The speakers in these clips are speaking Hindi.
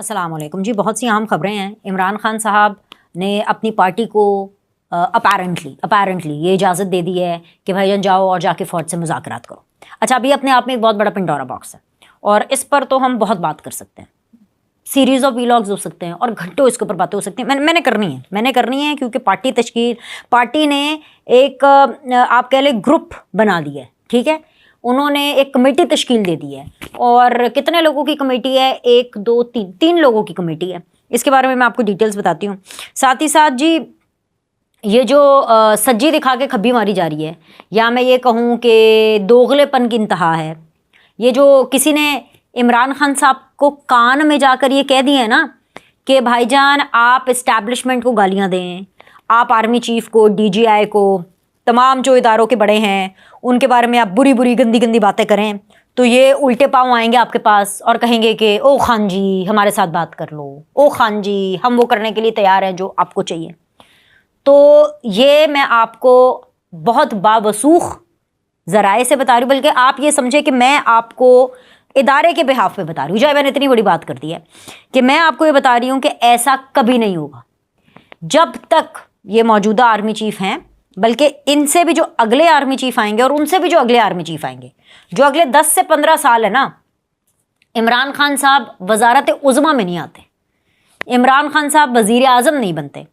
अस्सलाम वालेकुम जी। बहुत सी अहम खबरें हैं। इमरान खान साहब ने अपनी पार्टी को अपेरेंटली ये इजाज़त दे दी है कि भाईजान जाओ और जाके फ़ौज से मुज़ाकरात करो। अच्छा, अभी अपने आप में एक बहुत बड़ा पिंडोरा बॉक्स है और इस पर तो हम बहुत बात कर सकते हैं, सीरीज़ ऑफ वीलॉग्स हो सकते हैं और घंटों इसके ऊपर बातें हो सकती हैं। मैंने करनी है क्योंकि पार्टी ने एक आप कह लें ग्रुप बना दिया है, ठीक है। उन्होंने एक कमेटी तश्कील दे दी है और कितने लोगों की कमेटी है? 1 2 3 3 लोगों की कमेटी है। इसके बारे में मैं आपको डिटेल्स बताती हूँ। साथ ही साथ जी, ये जो सज्जी दिखा के खब्बी मारी जा रही है, या मैं ये कहूँ कि दोगलेपन की इंतहा है। ये जो किसी ने इमरान खान साहब को कान में जाकर ये कह दिए है ना कि भाईजान आप इस्टेब्लिशमेंट को गालियाँ दें, आप आर्मी चीफ को, DGI को, तमाम जो इदारों के बड़े हैं उनके बारे में आप बुरी बुरी गंदी गंदी बातें करें, तो ये उल्टे पाँव आएंगे आपके पास और कहेंगे कि ओ खान जी हमारे साथ बात कर लो, ओ खान जी हम वो करने के लिए तैयार हैं जो आपको चाहिए। तो ये मैं आपको बहुत बावसूख ज़राए से बता रही हूँ, बल्कि आप ये समझे कि मैं आपको इदारे के बिहाफ पे बता रही हूँ। जो मैंने इतनी बड़ी बात कर दी है कि मैं आपको ये बता रही हूँ कि ऐसा कभी नहीं होगा जब तक ये मौजूदा आर्मी चीफ हैं, बल्कि इनसे भी जो अगले आर्मी चीफ आएंगे और उनसे भी जो अगले आर्मी चीफ आएंगे, जो अगले 10 से 15 साल है ना, इमरान खान साहब वजारत उज़्मा में नहीं आते, इमरान खान साहब वजीर आज़म नहीं बनते,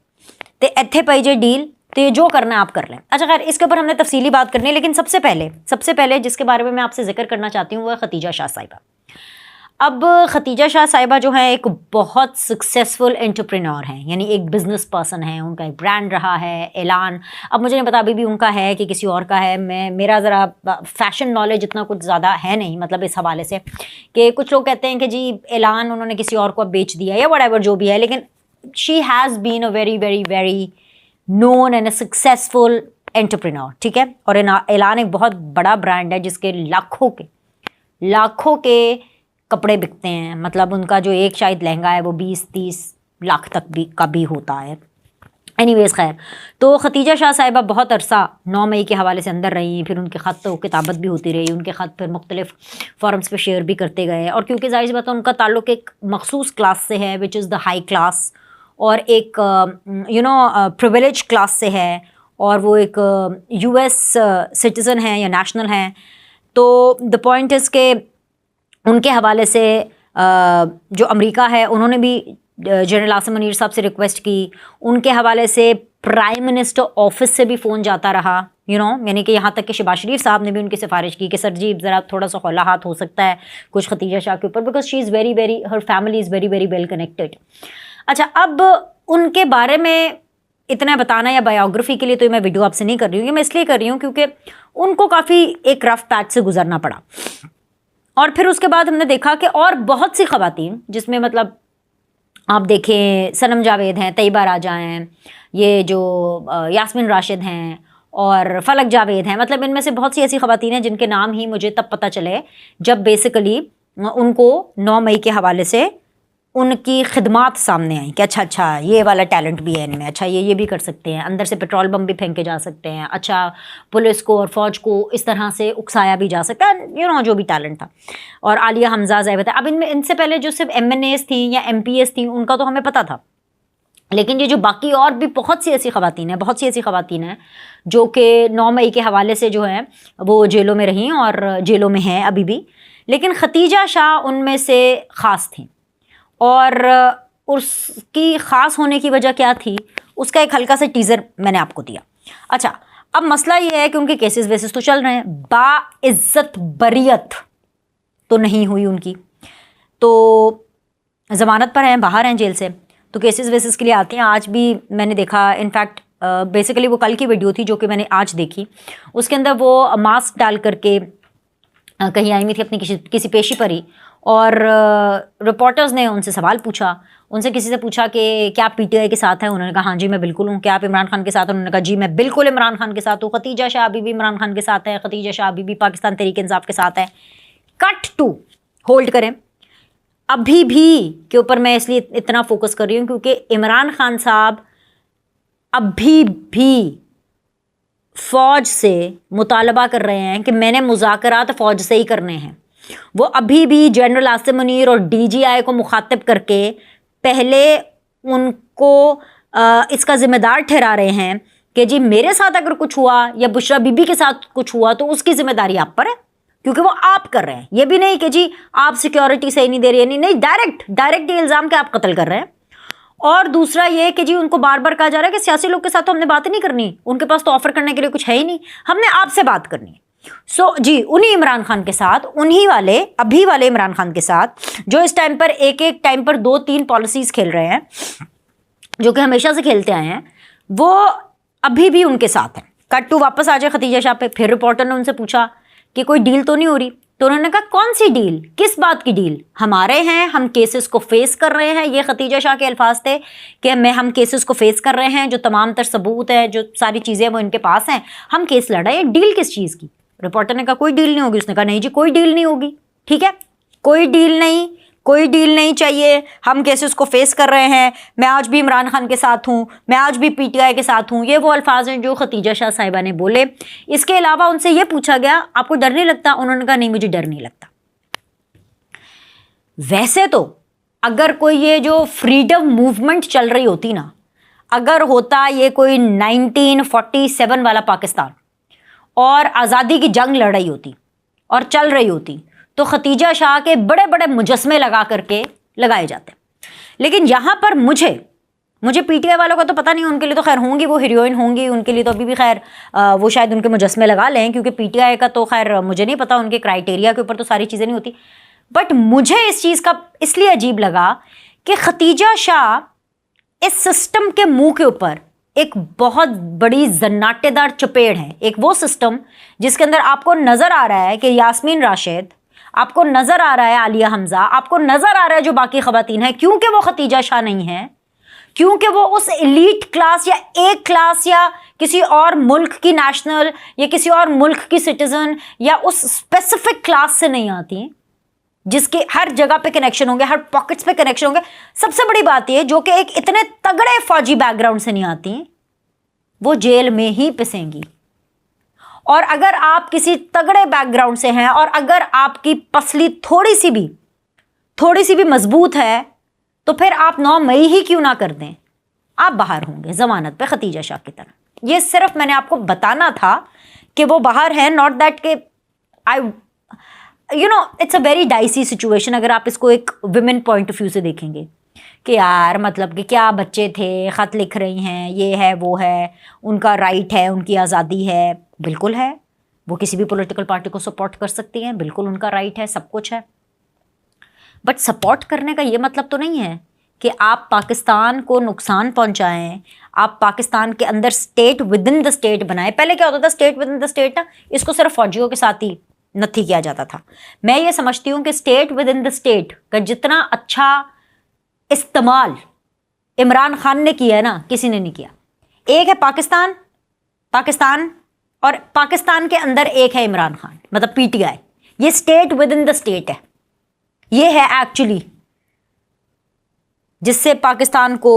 तो इत्थे पई जे डील, तो ये जो करना है आप कर लें। अच्छा खैर, इसके ऊपर हमने तफसीली बात करनी है, लेकिन सबसे पहले जिसके बारे में मैं आपसे जिक्र करना चाहती हूँ वह खतीजा शाह साहिबा। अब खतीजा शाह साहिबा जो है एक बहुत सक्सेसफुल एंटरप्रेन्योर हैं, यानी एक बिजनेस पर्सन है, उनका एक ब्रांड रहा है, ऐलान। अब मुझे नहीं पता अभी भी उनका है कि किसी और का है, मेरा ज़रा फैशन नॉलेज इतना कुछ ज़्यादा है नहीं, मतलब इस हवाले से कि कुछ लोग कहते हैं कि जी ऐलान उन्होंने किसी और को बेच दिया या व्हाटएवर जो भी है, लेकिन she has been a very very very known and a successful entrepreneur, ठीक है। और ऐलान एक बहुत बड़ा ब्रांड है जिसके लाखों के कपड़े बिकते हैं, मतलब उनका जो एक शायद लहंगा है वो 20-30 लाख तक भी होता है। एनीवेज खैर, तो खतीजा शाह साहिबा बहुत अरसा 9 मई के हवाले से अंदर रही, फिर उनके ख़त तो किताबत भी होती रही, उनके ख़त फिर मुख्तलिफ फोरम्स पे शेयर भी करते गए। और क्योंकि जाहिर सी बात है उनका ताल्लुक़ एक मखसूस क्लास से है, which is the high class, और एक प्रिविलेज क्लास से है, और वो एक US सिटीज़न हैं या नेशनल हैं। तो द पॉइंट इज़ के उनके हवाले से जो अमेरिका है उन्होंने भी जनरल आसिम मुनीर साहब से रिक्वेस्ट की, उनके हवाले से प्राइम मिनिस्टर ऑफिस से भी फ़ोन जाता रहा, यानी कि यहाँ तक कि शहबाज शरीफ साहब ने भी उनकी सिफारिश की कि सर जी ज़रा थोड़ा सा हौला हाथ हो सकता है कुछ खतीजा शाह के ऊपर, because she is very very, her family is very very well connected. अच्छा, अब उनके बारे में इतना बताना या बायोग्राफी के लिए तो मैं वीडियो आपसे नहीं कर रही हूँ, ये मैं इसलिए कर रही हूँ क्योंकि उनको काफ़ी एक रफ पैच से गुजरना पड़ा। और फिर उसके बाद हमने देखा कि और बहुत सी ख़वातीन, जिसमें मतलब आप देखें सनम जावेद हैं, तैयबा राजा हैं, ये जो यास्मीन राशिद हैं और फलक जावेद हैं, मतलब इनमें से बहुत सी ऐसी ख़वातीन हैं जिनके नाम ही मुझे तब पता चले जब बेसिकली उनको 9 मई के हवाले से उनकी खिदमात सामने आई कि अच्छा ये वाला टैलेंट भी है इनमें, अच्छा ये भी कर सकते हैं, अंदर से पेट्रोल बम भी फेंके जा सकते हैं, अच्छा पुलिस को और फ़ौज को इस तरह से उकसाया भी जा सकता है, जो भी टैलेंट था। और आलिया हमजा ज़ैबत, अब इनसे पहले जो सिर्फ MNAs थी या MPs थी उनका तो हमें पता था, लेकिन ये जो बाकी और भी बहुत सी ऐसी ख़वातीन हैं जो कि 9 मई के हवाले से जो है वो जेलों में रहीं और जेलों में हैं अभी भी, लेकिन खतीजा शाह उनमें से ख़ास थी। और उसकी ख़ास होने की वजह क्या थी, उसका एक हल्का सा टीज़र मैंने आपको दिया। अच्छा, अब मसला ये है कि उनके केसेस वेसेस तो चल रहे हैं, बाइज़्ज़त बरियत तो नहीं हुई उनकी, तो ज़मानत पर हैं, बाहर हैं जेल से, तो केसेस वेसेस के लिए आते हैं। आज भी मैंने देखा, इनफैक्ट बेसिकली वो कल की वीडियो थी जो कि मैंने आज देखी, उसके अंदर वो मास्क डाल करके कहीं आई हुई थी अपनी किसी पेशी पर ही, और रिपोर्टर्स ने उनसे सवाल पूछा, किसी से पूछा कि क्या आप PTI के साथ हैं? उन्होंने कहा हाँ जी मैं बिल्कुल हूँ। क्या आप इमरान खान के साथ हैं? उन्होंने कहा जी मैं बिल्कुल इमरान खान के साथ हूँ। खतीजा शाह अभी भी इमरान खान के साथ है, खतीजा शाह अभी भी पाकिस्तान तहरीक इंसाफ के साथ है। कट टू, होल्ड करें, अभी भी के ऊपर मैं इसलिए इतना फोकस कर रही हूँ क्योंकि इमरान खान साहब अभी भी फ़ौज से मुतालबा कर रहे हैं कि मैंने मुज़ाकरात फ़ौज से ही करने हैं, वो अभी भी जनरल आसिम मुनीर और DGI को मुखातिब करके पहले उनको इसका जिम्मेदार ठहरा रहे हैं कि जी मेरे साथ अगर कुछ हुआ या बुशरा बीबी के साथ कुछ हुआ तो उसकी जिम्मेदारी आप पर है, क्योंकि वो आप कर रहे हैं। ये भी नहीं कि जी आप सिक्योरिटी सही नहीं दे रही है, नहीं, डायरेक्ट ये इल्ज़ाम के आप कत्ल कर रहे हैं। और दूसरा ये कि जी उनको बार बार कहा जा रहा है कि सियासी लोग के साथ तो हमने बात नहीं करनी, उनके पास तो ऑफर करने के लिए कुछ है ही नहीं, हमने आपसे बात करनी है। जी उन्हीं इमरान खान के साथ, उन्हीं वाले अभी वाले इमरान खान के साथ जो इस टाइम पर एक टाइम पर 2-3 पॉलिसीज खेल रहे हैं, जो कि हमेशा से खेलते आए हैं, वो अभी भी उनके साथ हैं। कट टू वापस आ जाए खतीजा शाह पे। फिर रिपोर्टर ने उनसे पूछा कि कोई डील तो नहीं हो रही, तो उन्होंने कहा कौन सी डील, किस बात की डील? हमारे हैं, हम केसेस को फेस कर रहे हैं। ये खतीजा शाह के अल्फाज थे कि हम केसेस को फेस कर रहे हैं, जो तमाम तर सबूत है, जो सारी चीज़ें वो इनके पास हैं, हम केस लड़ रहे हैं। डील किस चीज़ की? रिपोर्टर ने कहा कोई डील नहीं होगी। उसने कहा नहीं जी कोई डील नहीं होगी, ठीक है, कोई डील नहीं चाहिए, हम केसेस को फेस कर रहे हैं, मैं आज भी इमरान खान के साथ हूँ, मैं आज भी PTI के साथ हूँ। ये वो अल्फाज हैं जो खतीजा शाह साहिबा ने बोले। इसके अलावा उनसे ये पूछा गया आपको डर नहीं लगता? उन्होंने कहा नहीं मुझे डर नहीं लगता। वैसे तो अगर कोई ये जो फ्रीडम मूवमेंट चल रही होती ना, अगर होता ये कोई 1947 वाला पाकिस्तान और आज़ादी की जंग लड़ रही होती और चल रही होती, तो खतीजा शाह के बड़े बड़े मुजस्मे लगा करके लगाए जाते। लेकिन यहाँ पर मुझे PTI वालों का तो पता नहीं, उनके लिए तो खैर होंगी, वो हीरोइन होंगी, उनके लिए तो अभी भी खैर वो शायद उनके मुजस्मे लगा लें, क्योंकि PTI का तो खैर मुझे नहीं पता, उनके क्राइटेरिया के ऊपर तो सारी चीज़ें नहीं होती। बट मुझे इस चीज़ का इसलिए अजीब लगा कि खतीजा शाह इस सिस्टम के मुंह के ऊपर एक बहुत बड़ी जन्नाटेदार चपेड़ है। एक वो सिस्टम जिसके अंदर आपको नज़र आ रहा है कि यास्मीन राशिद, आपको नज़र आ रहा है आलिया हमजा, आपको नज़र आ रहा है जो बाकी ख़वातीन हैं, क्योंकि वो खतीजा शाह नहीं है, क्योंकि वो उस एलीट क्लास या एक क्लास या किसी और मुल्क की नेशनल या किसी और मुल्क की सिटीज़न या उस स्पेसिफिक क्लास से नहीं आती जिसके हर जगह पे कनेक्शन होंगे, हर पॉकेट्स पे कनेक्शन होंगे। सबसे बड़ी बात ये जो कि एक इतने तगड़े फौजी बैकग्राउंड से नहीं आती, वो जेल में ही पिसेंगी। और अगर आप किसी तगड़े बैकग्राउंड से हैं और अगर आपकी पसली थोड़ी सी भी मजबूत है, तो फिर आप 9 मई ही क्यों ना कर दें, आप बाहर होंगे जमानत पे खतीजा शाह की तरह। ये सिर्फ मैंने आपको बताना था कि वो बाहर हैं, नॉट दैट के it's a very dicey situation. अगर आप इसको एक विमेन पॉइंट ऑफ व्यू से देखेंगे कि यार मतलब कि क्या बच्चे थे, ख़त लिख रही हैं, ये है वो है, उनका राइट है, उनकी आज़ादी है, बिल्कुल है, वो किसी भी पॉलिटिकल पार्टी को सपोर्ट कर सकती हैं, बिल्कुल उनका राइट है, सब कुछ है। बट सपोर्ट करने का ये मतलब तो नहीं है कि आप पाकिस्तान को नुकसान पहुंचाएं, आप पाकिस्तान के अंदर state with in the state बनाएं। पहले क्या होता था, state with in the state ना, इसको सिर्फ फौजियों के साथ ही नथी किया जाता था। मैं ये समझती हूँ कि state with in the state का जितना अच्छा इस्तेमाल इमरान खान ने किया है ना, किसी ने नहीं किया। एक है पाकिस्तान और पाकिस्तान के अंदर एक है इमरान खान, मतलब PTI। ये state with in the state है, ये है एक्चुअली जिससे पाकिस्तान को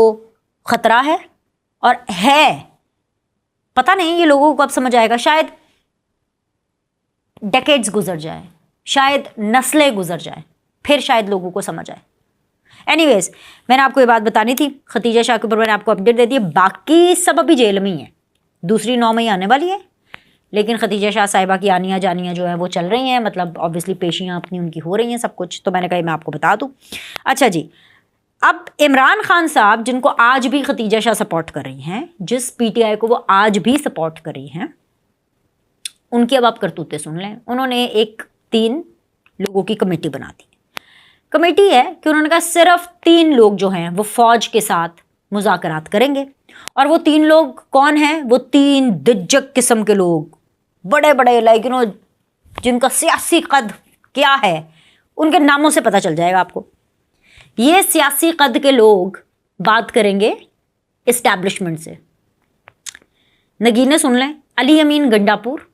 खतरा है। और है, पता नहीं ये लोगों को अब समझ आएगा, शायद डेकेड्स गुजर जाए, शायद नस्लें गुजर जाए, फिर शायद लोगों को समझ आए। एनीवेज, मैंने आपको ये बात बतानी थी खतीजा शाह के ऊपर, मैंने आपको अपडेट दे दी। बाकी सब अभी जेल में ही है, दूसरी 9 मई आने वाली है, लेकिन खतीजा शाह साहिबा की आनियाँ जानियाँ जो है वो चल रही हैं, मतलब ऑब्वियसली पेशियाँ अपनी उनकी हो रही हैं, सब कुछ। तो मैंने कहा मैं आपको बता दूँ। अच्छा जी, अब इमरान खान साहब जिनको आज भी खतीजा शाह सपोर्ट कर रही हैं, जिस PTI को वो आज भी सपोर्ट कर रही हैं, उनकी अब आप करतूतें सुन लें। उन्होंने एक 3 लोगों की कमेटी बना दी। कमेटी है कि उन्होंने कहा सिर्फ 3 लोग जो हैं वो फ़ौज के साथ मुज़ाकरात करेंगे। और वो 3 लोग कौन हैं? वो 3 दिज्जक किस्म के लोग, बड़े बड़े, लाइक जिनका सियासी कद क्या है, उनके नामों से पता चल जाएगा आपको। ये सियासी कद के लोग बात करेंगे इस्टेब्लिशमेंट से। नगीने सुन लें, अली अमीन गंडापुर,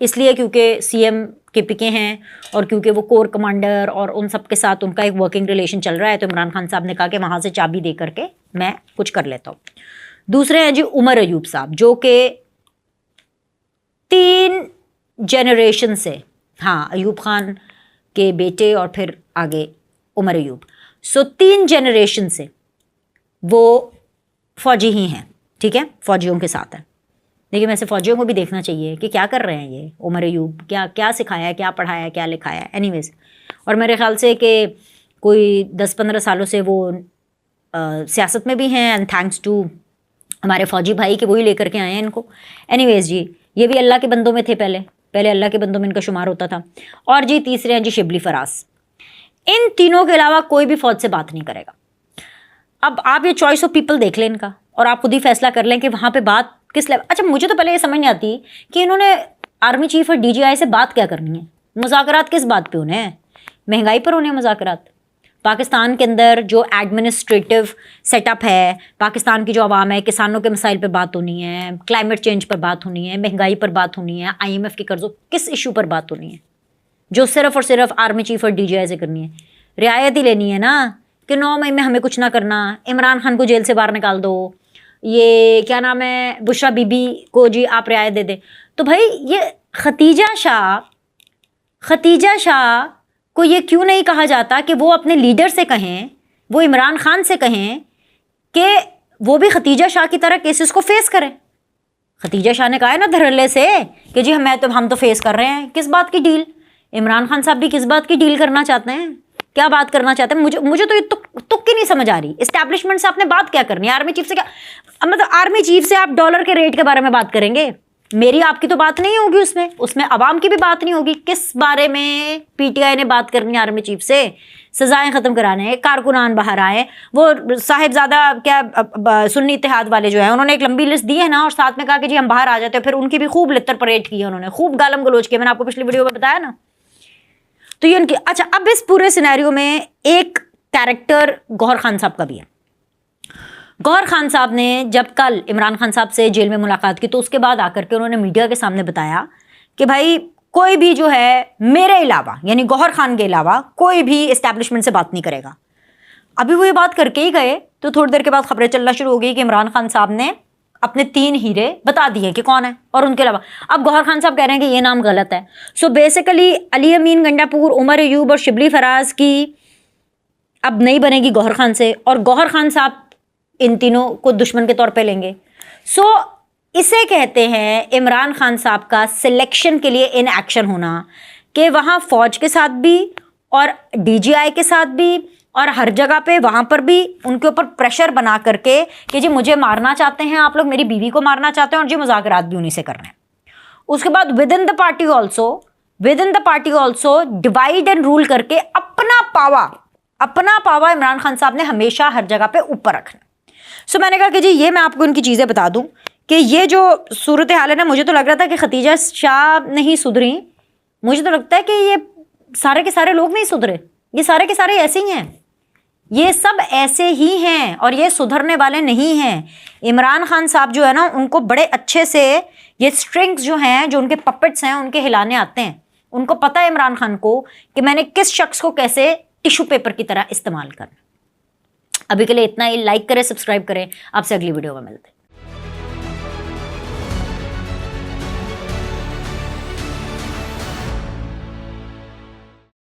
इसलिए क्योंकि CM के PK हैं और क्योंकि वो कोर कमांडर और उन सब के साथ उनका एक वर्किंग रिलेशन चल रहा है, तो इमरान खान साहब ने कहा कि वहाँ से चाबी दे करके मैं कुछ कर लेता हूँ। दूसरे हैं जी उमर अयूब साहब, जो कि 3 जनरेशन से, हाँ, अयूब खान के बेटे और फिर आगे उमर अयूब। सो 3 जनरेशन से वो फ़ौजी ही हैं, ठीक है, फ़ौजियों के साथ है। लेकिन वैसे फ़ौजियों को भी देखना चाहिए कि क्या कर रहे हैं ये उमर अयूब, क्या क्या सिखाया है, क्या पढ़ाया है, क्या लिखाया है। एनीवेज, और मेरे ख़्याल से कि कोई 10-15 सालों से वो सियासत में भी हैं, एंड थैंक्स टू हमारे फ़ौजी भाई कि वही लेकर के आए हैं इनको। एनीवेज जी, ये भी अल्लाह के बंदों में थे, पहले अल्लाह के बंदों में इनका शुमार होता था। और जी तीसरे हैं जी शिबली फराज। इन तीनों के अलावा कोई भी फ़ौज से बात नहीं करेगा। अब आप ये चॉइस ऑफ पीपल देख लें इनका, और आप खुद ही फैसला कर लें कि वहाँ पे बात किस लेवल। अच्छा, मुझे तो पहले ये समझ नहीं आती कि इन्होंने आर्मी चीफ और DGI से बात क्या करनी है, मुज़ाकरात किस बात पे होने हैं, महंगाई पर होने हैं मुज़ाकरात। पाकिस्तान के अंदर जो एडमिनिस्ट्रेटिव सेटअप है, पाकिस्तान की जो आवाम है, किसानों के मसाइल पर बात होनी है, क्लाइमेट चेंज पर बात होनी है, महंगाई पर बात होनी है, IMF के कर्जों, किस इशू पर बात होनी है जो सिर्फ और सिर्फ आर्मी चीफ और DGI से करनी है। रियायत ही लेनी है ना कि 9 मई में हमें कुछ ना करना, इमरान खान को जेल से बाहर निकाल दो, ये क्या नाम है बुशरा बीबी को जी आप रियायत दे दें। तो भाई ये खतीजा शाह को ये क्यों नहीं कहा जाता कि वो अपने लीडर से कहें, वो इमरान खान से कहें कि वो भी खतीजा शाह की तरह केसेस को फेस करें। खतीजा शाह ने कहा है ना धड़ल्ले से कि जी हम तो फेस कर रहे हैं। किस बात की डील? इमरान खान साहब भी किस बात की डील करना चाहते हैं, क्या बात करना चाहते हैं? मुझे तो ये तुक की नहीं समझ आ रही। इस्टेब्लिशमेंट से आपने बात क्या करनी है? आर्मी चीफ से क्या, मतलब आर्मी चीफ से आप डॉलर के रेट के बारे में बात करेंगे? मेरी आपकी तो बात नहीं होगी उसमें अवाम की भी बात नहीं होगी। किस बारे में PTI ने बात करनी है आर्मी चीफ से? सजाएं ख़त्म कराने, कारकुनान बाहर आए, वो साहिबजादा क्या सुन्नी इत्तेहाद वाले जो है उन्होंने एक लंबी लिस्ट दी है ना, और साथ में कहा कि जी हम बाहर आ जाते हैं। फिर उनकी भी खूब लित्तर परेड की है उन्होंने, खूब गालम गलोच किया, मैंने आपको पिछली वीडियो में बताया ना। तो ये उनकी। अच्छा, अब इस पूरे सिनेरियो में एक कैरेक्टर गौहर खान साहब का भी है। गौहर खान साहब ने जब कल इमरान खान साहब से जेल में मुलाकात की तो उसके बाद आकर के उन्होंने मीडिया के सामने बताया कि भाई कोई भी जो है मेरे अलावा, यानी गौहर खान के अलावा कोई भी इस्टेब्लिशमेंट से बात नहीं करेगा। अभी वो ये बात करके ही गए तो थोड़ी देर के बाद खबरें चलना शुरू हो गई कि इमरान खान साहब ने अपने 3 हीरे बता दिए कि कौन है, और उनके अलावा अब गौहर खान साहब कह रहे हैं कि ये नाम गलत है। सो बेसिकली अली अमीन गंडापुर, उमर अयूब और शिबली फराज की अब नहीं बनेगी गौहर खान से, और गौहर खान साहब इन तीनों को दुश्मन के तौर पे लेंगे। सो इसे कहते हैं इमरान खान साहब का सिलेक्शन के लिए इन एक्शन होना, कि वहाँ फ़ौज के साथ भी और DGI के साथ भी और हर जगह पे वहाँ पर भी उनके ऊपर प्रेशर बना करके कि जी मुझे मारना चाहते हैं आप लोग, मेरी बीवी को मारना चाहते हैं, और जी मुज़ाकरात भी उन्हीं से करने हैं। उसके बाद with in the party also divide and rule करके अपना पावा इमरान खान साहब ने हमेशा हर जगह पे ऊपर रखना। सो मैंने कहा कि जी ये मैं आपको इनकी चीज़ें बता दूं कि ये जो सूरत हाल है ना, मुझे तो लग रहा था कि खतीजा शाह नहीं सुधरी, मुझे तो लगता है कि ये सारे के सारे लोग नहीं सुधरे, ये सारे के सारे ऐसे ही हैं, ये सब ऐसे ही हैं और ये सुधरने वाले नहीं हैं। इमरान खान साहब जो है ना, उनको बड़े अच्छे से ये स्ट्रिंग्स जो हैं, जो उनके पपेट्स हैं, उनके हिलाने आते हैं। उनको पता है इमरान खान को कि मैंने किस शख्स को कैसे टिश्यू पेपर की तरह इस्तेमाल करना। अभी के लिए इतना ही। लाइक करें, सब्सक्राइब करें। आपसे अगली वीडियो में मिलते हैं।